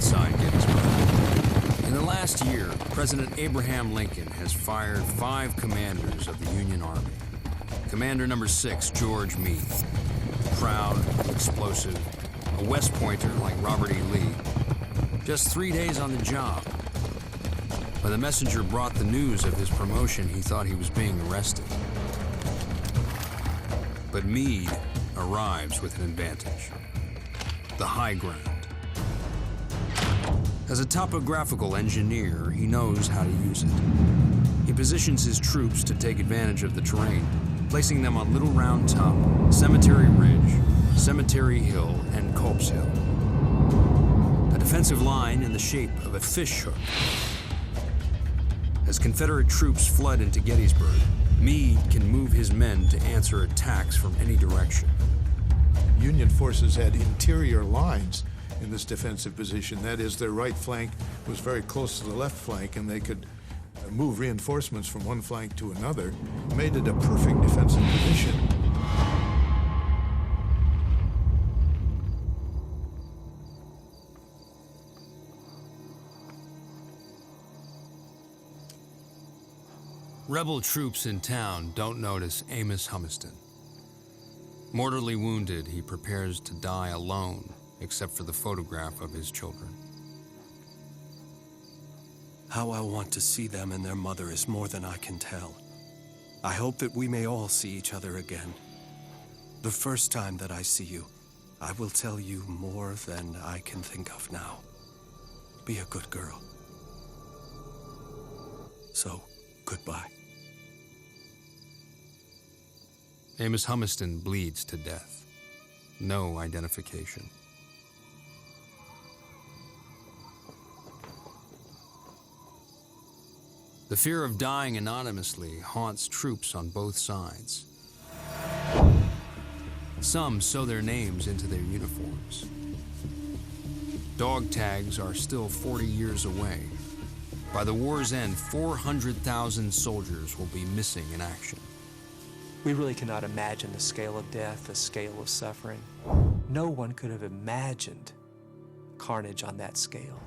outside Gettysburg. In the last year, President Abraham Lincoln has fired 5 commanders of the Union Army. Commander number 6, George Meade. Proud, explosive, a West Pointer like Robert E. Lee. Just 3 days on the job. When the messenger brought the news of his promotion, he thought he was being arrested. But Meade arrives with an advantage: the high ground. As a topographical engineer, he knows how to use it. He positions his troops to take advantage of the terrain, placing them on Little Round Top, Cemetery Ridge, Cemetery Hill, and Culp's Hill. A defensive line in the shape of a fish hook. As Confederate troops flood into Gettysburg, Meade can move his men to answer attacks from any direction. Union forces had interior lines in this defensive position. That is, their right flank was very close to the left flank, and they could move reinforcements from one flank to another, made it a perfect defensive position. Rebel troops in town don't notice Amos Humiston. Mortally wounded, he prepares to die alone, except for the photograph of his children. How I want to see them and their mother is more than I can tell. I hope that we may all see each other again. The first time that I see you, I will tell you more than I can think of now. Be a good girl. So, goodbye. Amos Humiston bleeds to death. No identification. The fear of dying anonymously haunts troops on both sides. Some sew their names into their uniforms. Dog tags are still 40 years away. By the war's end, 400,000 soldiers will be missing in action. We really cannot imagine the scale of death, the scale of suffering. No one could have imagined carnage on that scale.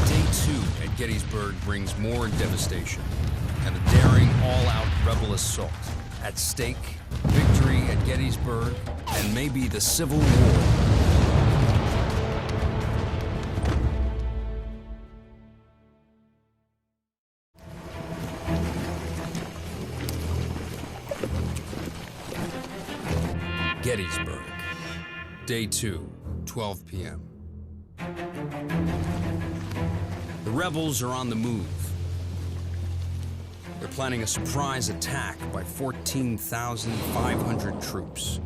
Day 2 at Gettysburg brings more devastation and a daring all-out rebel assault. At stake, victory at Gettysburg and maybe the Civil War. Gettysburg, Day 2, 12 p.m. The rebels are on the move. They're planning a surprise attack by 14,500 troops.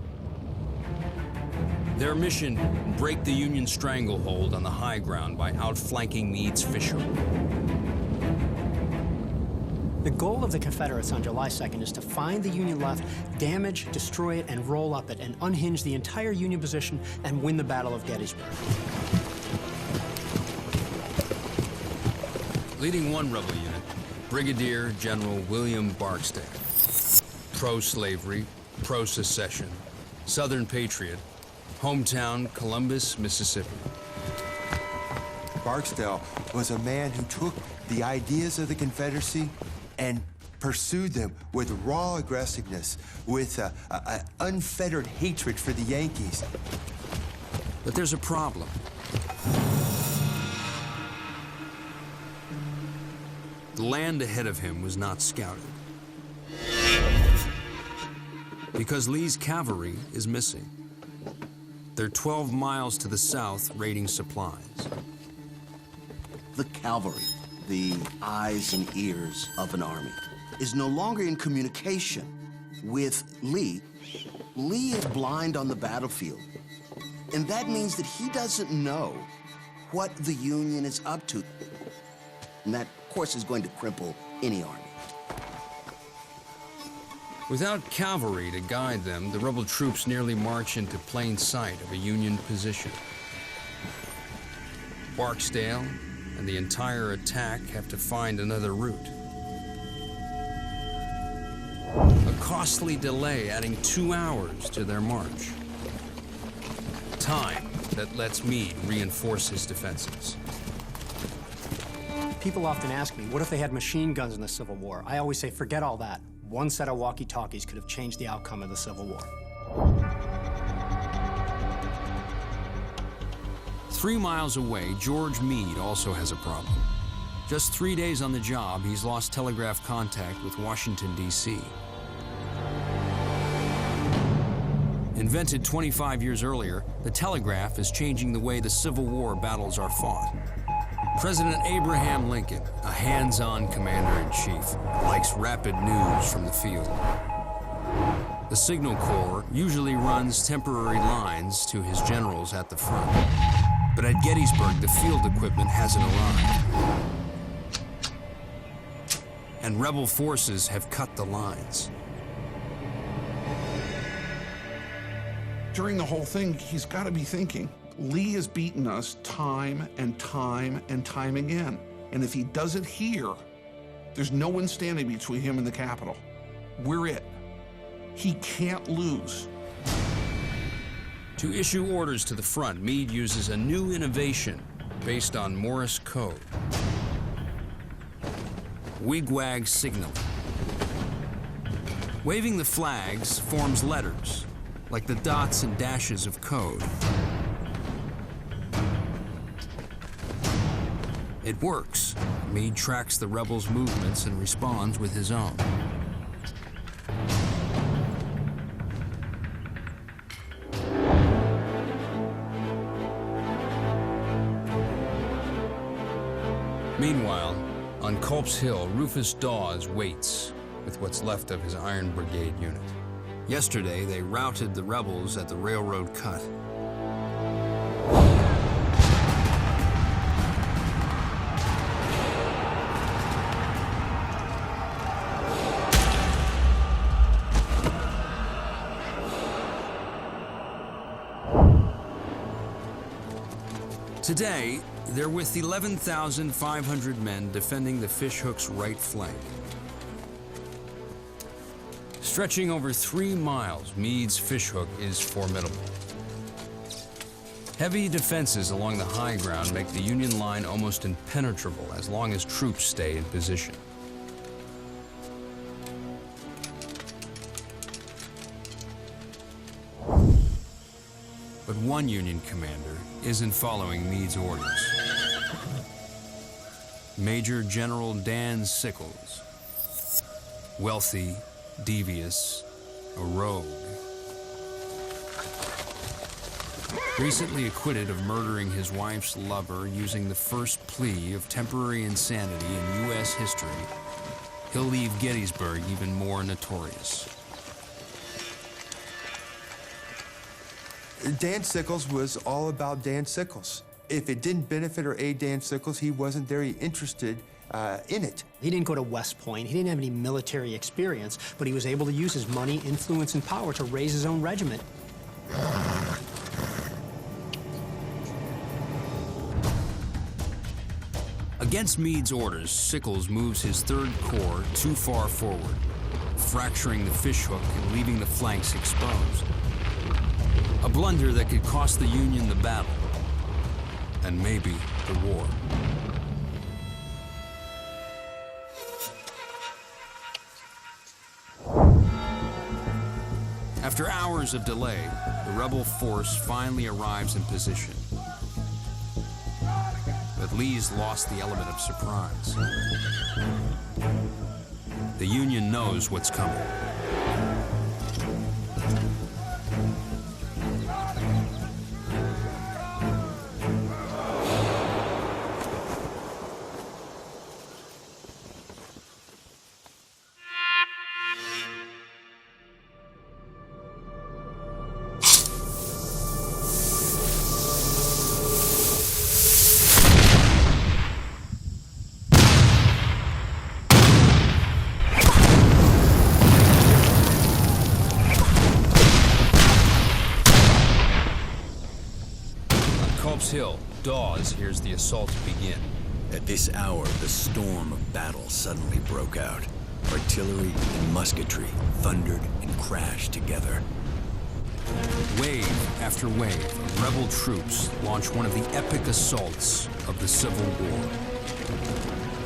Their mission, break the Union stranglehold on the high ground by outflanking Meade's fish hook. The goal of the Confederates on July 2nd is to find the Union left, damage, destroy it, and roll up it, and unhinge the entire Union position and win the Battle of Gettysburg. Leading one rebel unit, Brigadier General William Barksdale. Pro-slavery, pro-secession, Southern patriot, hometown Columbus, Mississippi. Barksdale was a man who took the ideas of the Confederacy and pursued them with raw aggressiveness, with an unfettered hatred for the Yankees. But there's a problem. The land ahead of him was not scouted. Because Lee's cavalry is missing. They're 12 miles to the south raiding supplies. The cavalry, the eyes and ears of an army, is no longer in communication with Lee. Lee is blind on the battlefield. And that means that he doesn't know what the Union is up to. And that, of course, is going to cripple any army. Without cavalry to guide them, the rebel troops nearly march into plain sight of a Union position. Barksdale and the entire attack have to find another route. A costly delay adding 2 hours to their march. time that lets Meade reinforce his defenses. People often ask me, what if they had machine guns in the Civil War? I always say, forget all that. One set of walkie-talkies could have changed the outcome of the Civil War. 3 miles away, George Meade also has a problem. Just 3 days on the job, he's lost telegraph contact with Washington, D.C. Invented 25 years earlier, the telegraph is changing the way the Civil War battles are fought. President Abraham Lincoln, a hands-on commander-in-chief, likes rapid news from the field. The Signal Corps usually runs temporary lines to his generals at the front. But at Gettysburg, the field equipment hasn't arrived. And rebel forces have cut the lines. During the whole thing, he's got to be thinking, Lee has beaten us time and time and time again. And if he does it here, there's no one standing between him and the Capitol. We're it. He can't lose. To issue orders to the front, Meade uses a new innovation based on Morse code. Wigwag signaling. Waving the flags forms letters, like the dots and dashes of code. It works. Meade tracks the rebels' movements and responds with his own. Meanwhile, on Culp's Hill, Rufus Dawes waits with what's left of his Iron Brigade unit. Yesterday, they routed the rebels at the railroad cut. Today, they're with 11,500 men defending the Fishhook's right flank. Stretching over 3 miles, Meade's Fishhook is formidable. Heavy defenses along the high ground make the Union line almost impenetrable as long as troops stay in position. But one Union commander isn't following Meade's orders. Major General Dan Sickles. Wealthy, devious, a rogue. Recently acquitted of murdering his wife's lover using the first plea of temporary insanity in U.S. history, he'll leave Gettysburg even more notorious. Dan Sickles was all about Dan Sickles. If it didn't benefit or aid Dan Sickles, he wasn't very interested in it. He didn't go to West Point. He didn't have any military experience, but he was able to use his money, influence, and power to raise his own regiment. Against Meade's orders, Sickles moves his 3rd Corps too far forward, fracturing the Fishhook and leaving the flanks exposed. A blunder that could cost the Union the battle, and maybe the war. After hours of delay, the rebel force finally arrives in position. But Lee's lost the element of surprise. The Union knows what's coming. Hill, Dawes hears the assault begin. At this hour, the storm of battle suddenly broke out. Artillery and musketry thundered and crashed together. Wave after wave of rebel troops launch one of the epic assaults of the Civil War.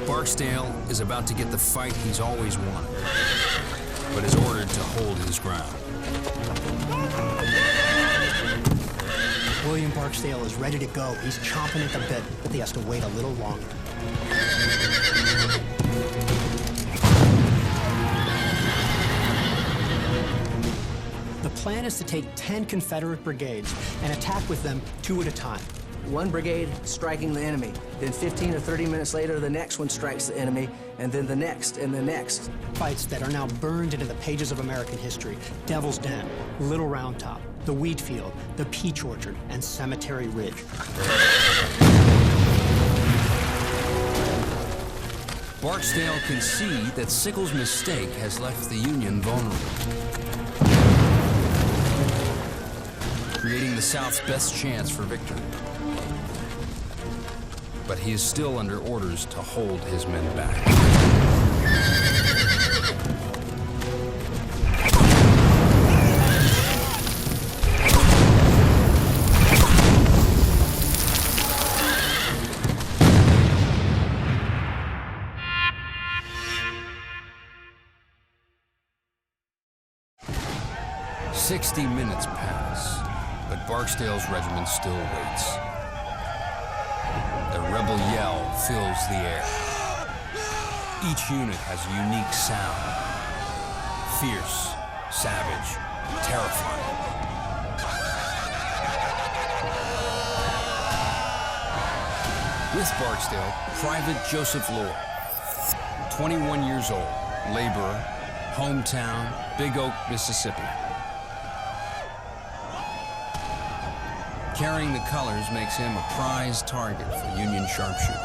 Barksdale is about to get the fight he's always wanted, but is ordered to hold his ground. William Barksdale is ready to go. He's chomping at the bit, but he has to wait a little longer. The plan is to take 10 Confederate brigades and attack with them 2 at a time. One brigade striking the enemy, then 15 or 30 minutes later, the next one strikes the enemy, and then the next and the next. Fights that are now burned into the pages of American history. Devil's Den, Little Round Top, the Wheat Field, the Peach Orchard, and Cemetery Ridge. Barksdale can see that Sickles' mistake has left the Union vulnerable, creating the South's best chance for victory. But he is still under orders to hold his men back. "60 minutes pass, but Barksdale's regiment still waits. The rebel yell fills the air. Each unit has a unique sound. Fierce, savage, terrifying. With Barksdale, Private Joseph Lord, 21 years old, laborer, hometown, Big Oak, Mississippi. Carrying the colors makes him a prized target for Union sharpshooters.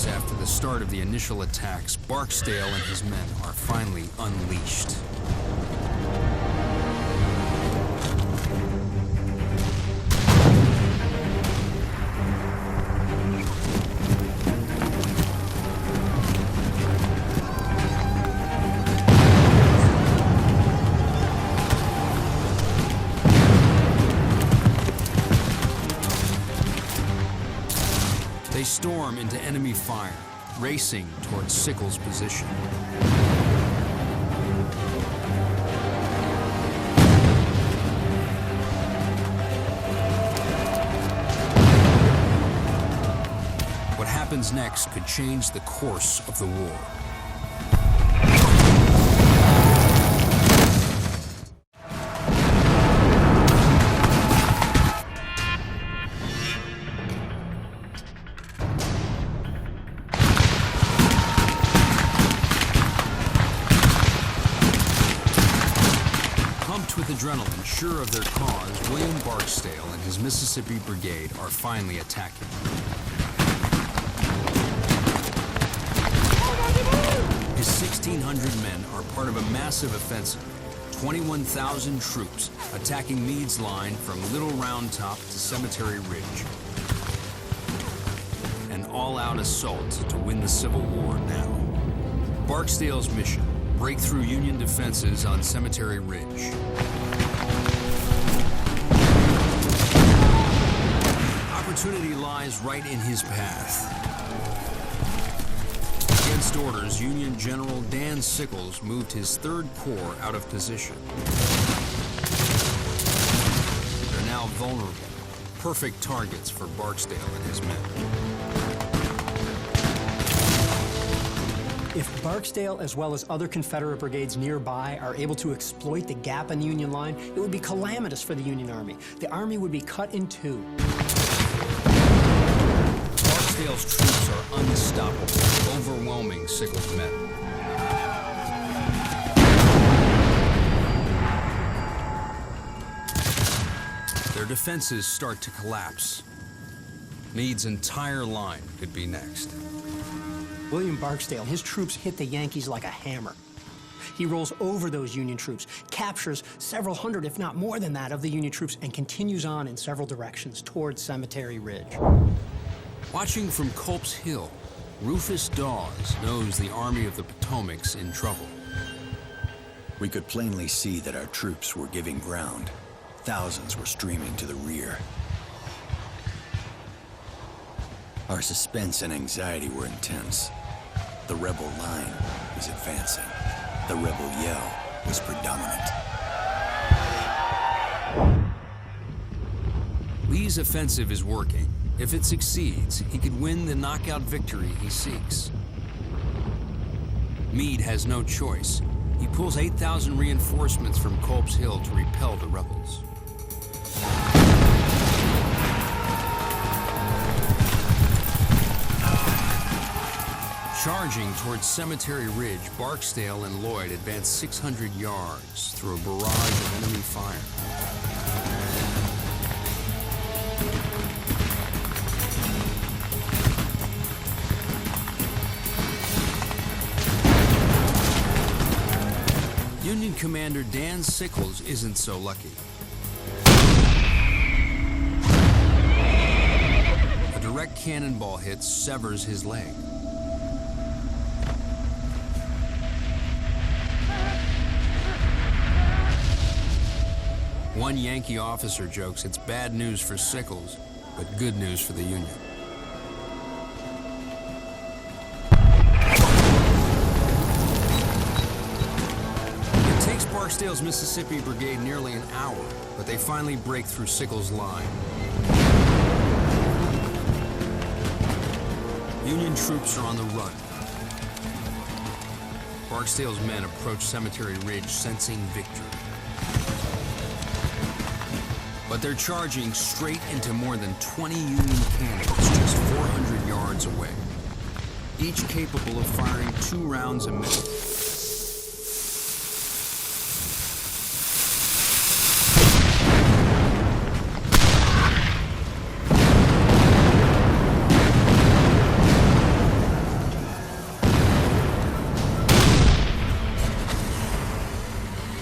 After the start of the initial attacks, Barksdale and his men are finally unleashed. They storm into enemy fire, racing towards Sickles' position. What happens next could change the course of the war. With adrenaline, sure of their cause, William Barksdale and his Mississippi Brigade are finally attacking. His 1,600 men are part of a massive offensive. 21,000 troops attacking Meade's line from Little Round Top to Cemetery Ridge. An all-out assault to win the Civil War now. Barksdale's mission: break through Union defenses on Cemetery Ridge. Opportunity lies right in his path. Against orders, Union General Dan Sickles moved his 3rd Corps out of position. They're now vulnerable, perfect targets for Barksdale and his men. If Barksdale, as well as other Confederate brigades nearby, are able to exploit the gap in the Union line, it would be calamitous for the Union Army. The Army would be cut in 2. Barksdale's troops are unstoppable, overwhelming Sickles' men. Their defenses start to collapse. Meade's entire line could be next. William Barksdale, his troops hit the Yankees like a hammer. He rolls over those Union troops, captures several hundred, if not more than that, of the Union troops, and continues on in several directions towards Cemetery Ridge. Watching from Culp's Hill, Rufus Dawes knows the Army of the Potomac's in trouble. We could plainly see that our troops were giving ground. Thousands were streaming to the rear. Our suspense and anxiety were intense. The rebel line was advancing. The rebel yell was predominant. Lee's offensive is working. If it succeeds, he could win the knockout victory he seeks. Meade has no choice. He pulls 8,000 reinforcements from Culp's Hill to repel the rebels. Charging towards Cemetery Ridge, Barksdale and Lloyd advance 600 yards through a barrage of enemy fire. Union Commander Dan Sickles isn't so lucky. A direct cannonball hit severs his leg. One Yankee officer jokes it's bad news for Sickles, but good news for the Union. It takes Barksdale's Mississippi Brigade nearly an hour, but they finally break through Sickles' line. Union troops are on the run. Barksdale's men approach Cemetery Ridge, sensing victory. But they're charging straight into more than 20 Union cannons just 400 yards away, each capable of firing 2 rounds a minute.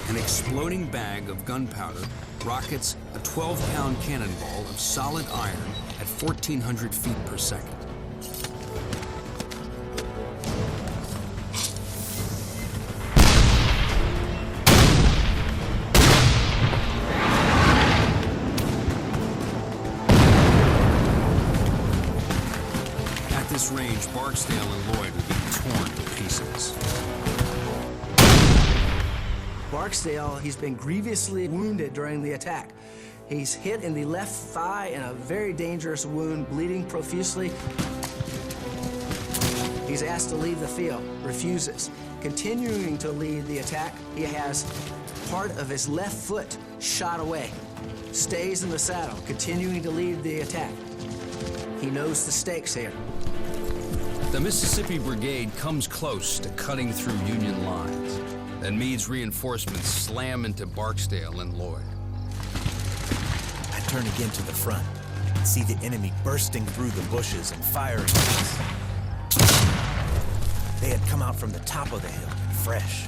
An exploding bag of gunpowder rockets a 12-pound cannonball of solid iron at 1,400 feet per second. At this range, Barksdale and Lloyd will be torn to pieces. Barksdale, he's been grievously wounded during the attack. He's hit in the left thigh in a very dangerous wound, bleeding profusely. He's asked to leave the field, refuses. Continuing to lead the attack, he has part of his left foot shot away. Stays in the saddle, continuing to lead the attack. He knows the stakes here. The Mississippi Brigade comes close to cutting through Union lines. Then Meade's reinforcements slam into Barksdale and Lloyd. I turn again to the front and see the enemy bursting through the bushes and firing at us. They had come out from the top of the hill, fresh.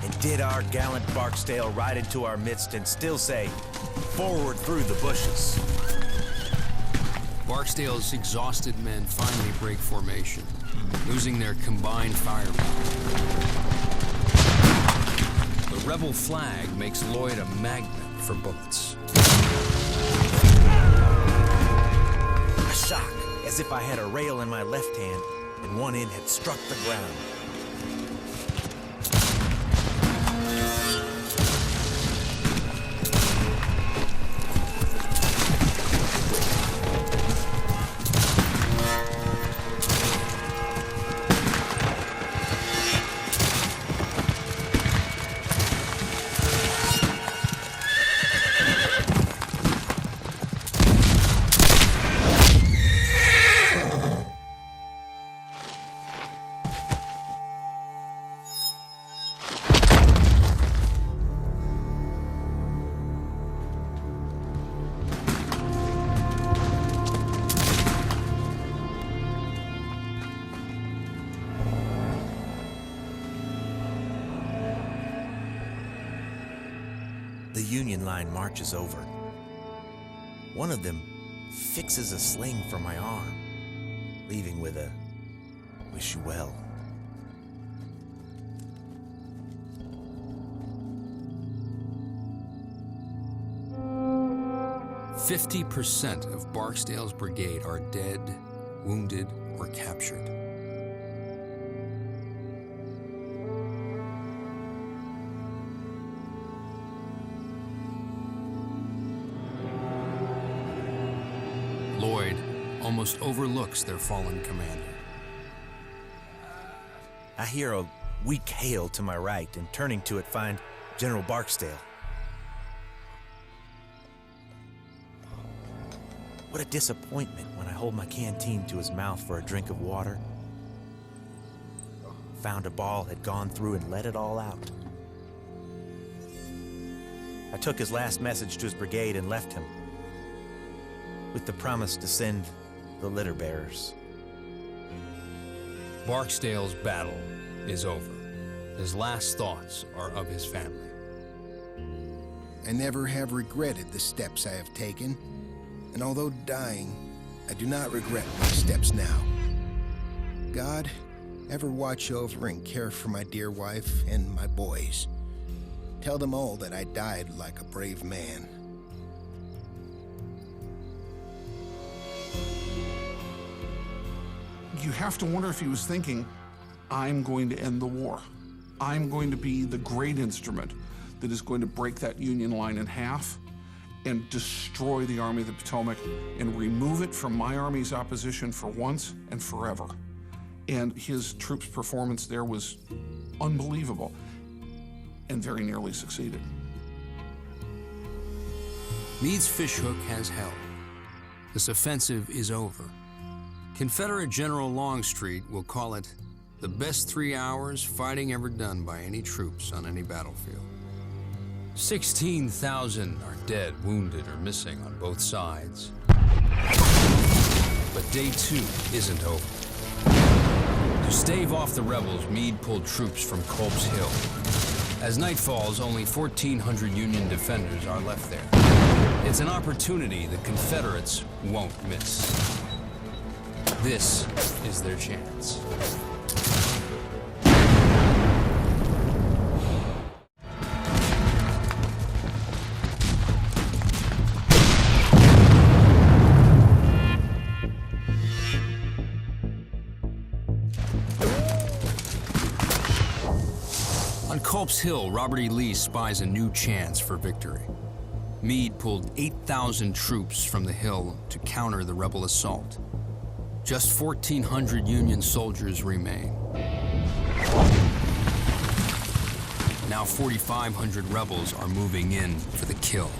And did our gallant Barksdale ride into our midst and still say, "Forward through the bushes." Barksdale's exhausted men finally break formation, losing their combined firepower. The rebel flag makes Lloyd a magnet for bullets. A shock, as if I had a rail in my left hand and one end had struck the ground. The Union line marches over. One of them fixes a sling for my arm, leaving with a "wish you well." 50% of Barksdale's brigade are dead, wounded, or captured. Lloyd almost overlooks their fallen commander. I hear a weak hail to my right, and turning to it, find General Barksdale. What a disappointment when I hold my canteen to his mouth for a drink of water. Found a ball had gone through and let it all out. I took his last message to his brigade and left him, with the promise to send the litter bearers. Barksdale's battle is over. His last thoughts are of his family. I never have regretted the steps I have taken, and although dying, I do not regret my steps now. God, ever watch over and care for my dear wife and my boys. Tell them all that I died like a brave man. You have to wonder if he was thinking, I'm going to end the war. I'm going to be the great instrument that is going to break that Union line in half and destroy the Army of the Potomac and remove it from my army's opposition for once and forever. And his troops' performance there was unbelievable and very nearly succeeded. Meade's fishhook has held. This offensive is over. Confederate General Longstreet will call it the best 3 hours fighting ever done by any troops on any battlefield. 16,000 are dead, wounded, or missing on both sides. But day 2 isn't over. To stave off the rebels, Meade pulled troops from Culp's Hill. As night falls, only 1,400 Union defenders are left there. It's an opportunity the Confederates won't miss. This is their chance. On Culp's Hill, Robert E. Lee spies a new chance for victory. Meade pulled 8,000 troops from the hill to counter the rebel assault. Just 1,400 Union soldiers remain. Now 4,500 rebels are moving in for the kill.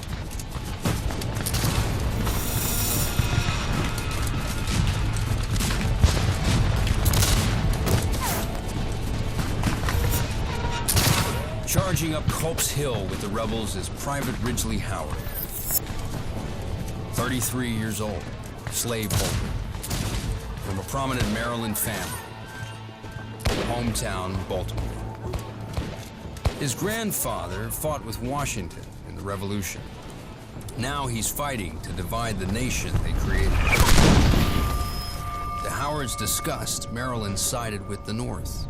Charging up Culp's Hill with the rebels is Private Ridgely Howard. 33 years old, slaveholder, from a prominent Maryland family, hometown Baltimore. His grandfather fought with Washington in the Revolution. Now he's fighting to divide the nation they created. To Howard's disgust, Maryland sided with the North.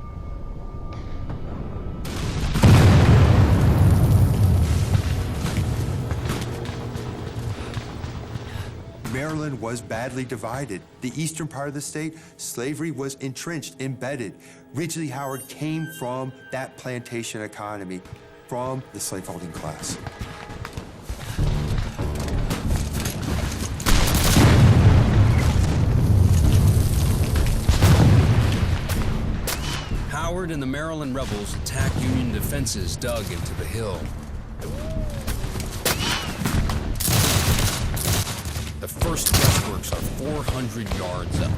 Maryland was badly divided. The eastern part of the state, slavery was entrenched, embedded. Ridgely Howard came from that plantation economy, from the slaveholding class. Howard and the Maryland rebels attacked Union defenses dug into the hill. The first breastworks are 400 yards up.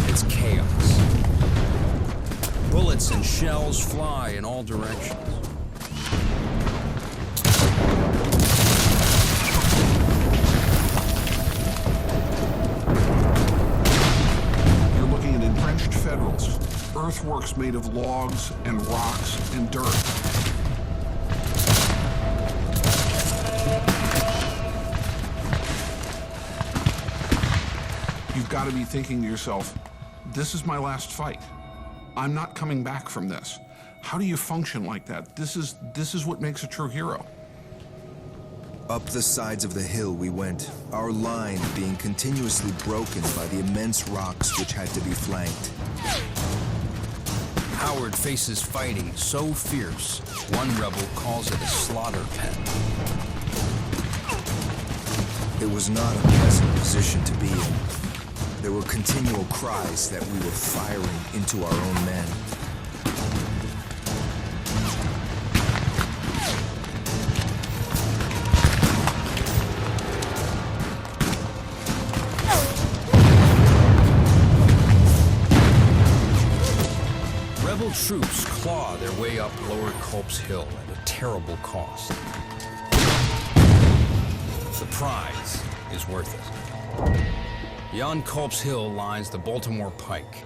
It's chaos. Bullets and shells fly in all directions. You're looking at entrenched Federals earthworks made of logs and rocks and dirt. You've got to be thinking to yourself, this is my last fight. I'm not coming back from this. How do you function like that? This is what makes a true hero. Up the sides of the hill we went, our line being continuously broken by the immense rocks which had to be flanked. Howard faces fighting so fierce, one rebel calls it a slaughter pen. It was not a pleasant position to be in. There were continual cries that we were firing into our own men. Rebel troops claw their way up Lower Culp's Hill at a terrible cost. The prize is worth it. Beyond Culp's Hill lies the Baltimore Pike,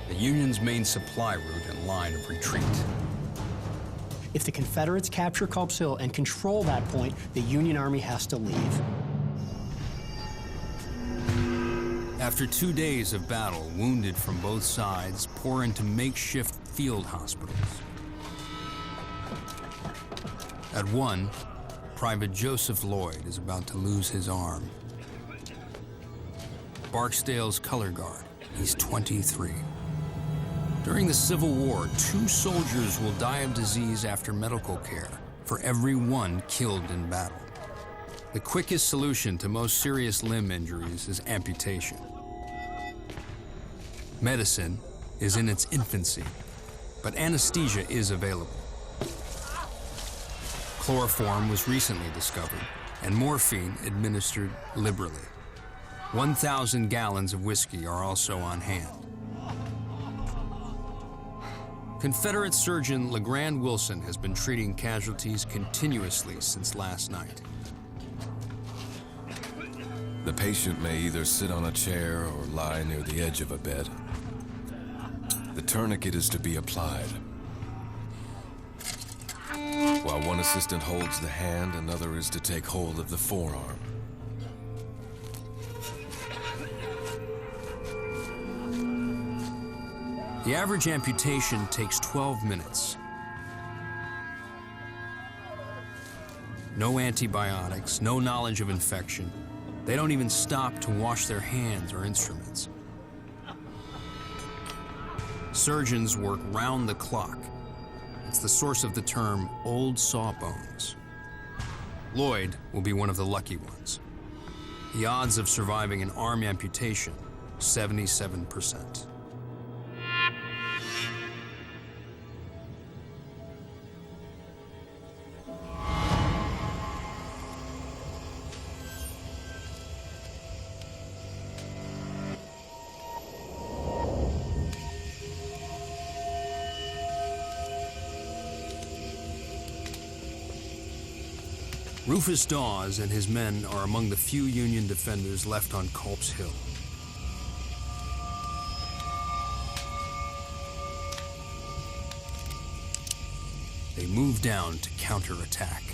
the Union's main supply route and line of retreat. If the Confederates capture Culp's Hill and control that point, the Union Army has to leave. After 2 days of battle, wounded from both sides pour into makeshift field hospitals. At one, Private Joseph Lloyd is about to lose his arm. Barksdale's color guard, he's 23. During the Civil War, 2 soldiers will die of disease after medical care for every one killed in battle. The quickest solution to most serious limb injuries is amputation. Medicine is in its infancy, but anesthesia is available. Chloroform was recently discovered, and morphine administered liberally. 1,000 gallons of whiskey are also on hand. Confederate surgeon LeGrand Wilson has been treating casualties continuously since last night. The patient may either sit on a chair or lie near the edge of a bed. The tourniquet is to be applied. While one assistant holds the hand, another is to take hold of the forearm. The average amputation takes 12 minutes. No antibiotics, no knowledge of infection. They don't even stop to wash their hands or instruments. Surgeons work round the clock. It's the source of the term old sawbones. Lloyd will be one of the lucky ones. The odds of surviving an arm amputation, 77%. Rufus Dawes and his men are among the few Union defenders left on Culp's Hill. They move down to counterattack.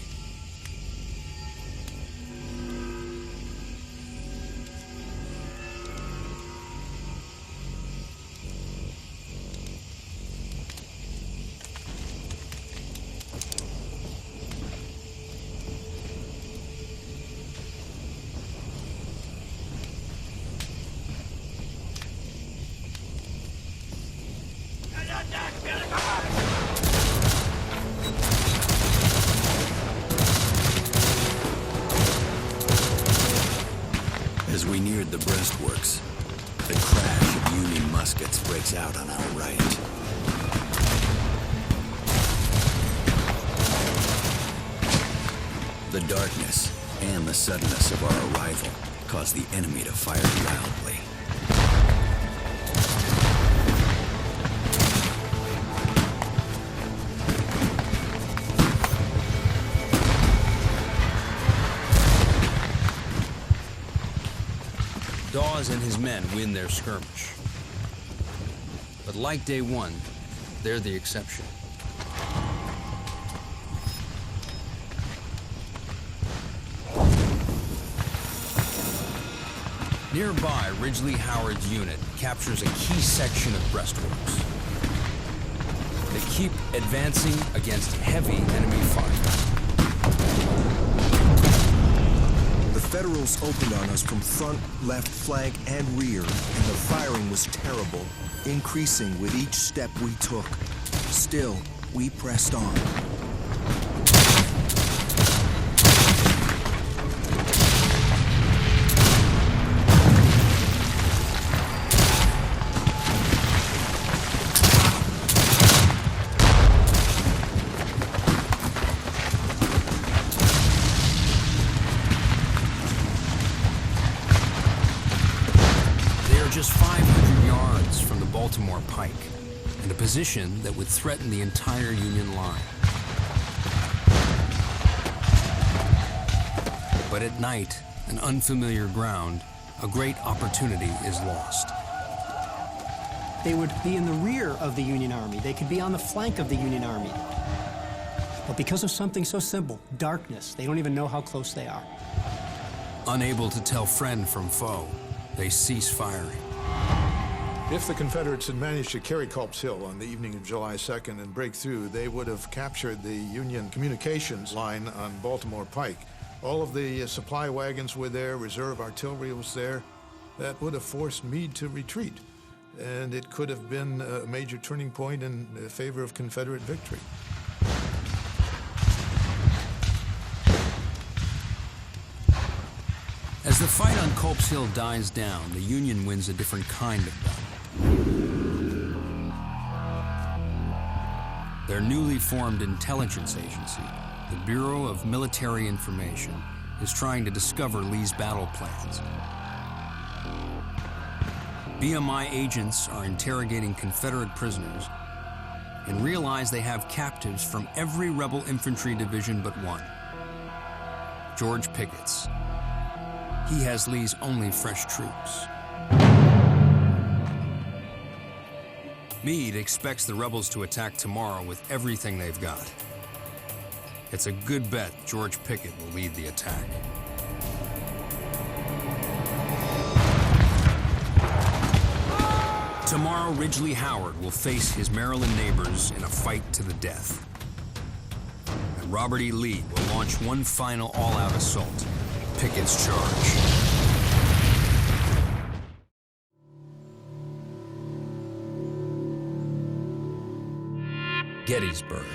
As we neared the breastworks, the crash of Union muskets breaks out on our right. The darkness and the suddenness of our arrival caused the enemy to fire wildly. Dawes and his men win their skirmish. But like day one, they're the exception. Nearby, Ridgely Howard's unit captures a key section of breastworks. They keep advancing against heavy enemy fire. The Federals opened on us from front, left, flank, and rear, and the firing was terrible, increasing with each step we took. Still, we pressed on. Just 500 yards from the Baltimore Pike, and a position that would threaten the entire Union line. But at night, an unfamiliar ground, a great opportunity is lost. They would be in the rear of the Union Army. They could be on the flank of the Union Army. But because of something so simple, darkness, they don't even know how close they are. Unable to tell friend from foe, they cease firing. If the Confederates had managed to carry Culp's Hill on the evening of July 2nd and break through, they would have captured the Union communications line on Baltimore Pike. All of the supply wagons were there, reserve artillery was there. That would have forced Meade to retreat, and it could have been a major turning point in favor of Confederate victory. As the fight on Culp's Hill dies down, the Union wins a different kind of battle. Their newly formed intelligence agency, the Bureau of Military Information, is trying to discover Lee's battle plans. BMI agents are interrogating Confederate prisoners and realize they have captives from every rebel infantry division but one, George Pickett's. He has Lee's only fresh troops. Meade expects the rebels to attack tomorrow with everything they've got. It's a good bet George Pickett will lead the attack. Tomorrow, Ridgely Howard will face his Maryland neighbors in a fight to the death. And Robert E. Lee will launch one final all-out assault, Pickett's charge. Gettysburg.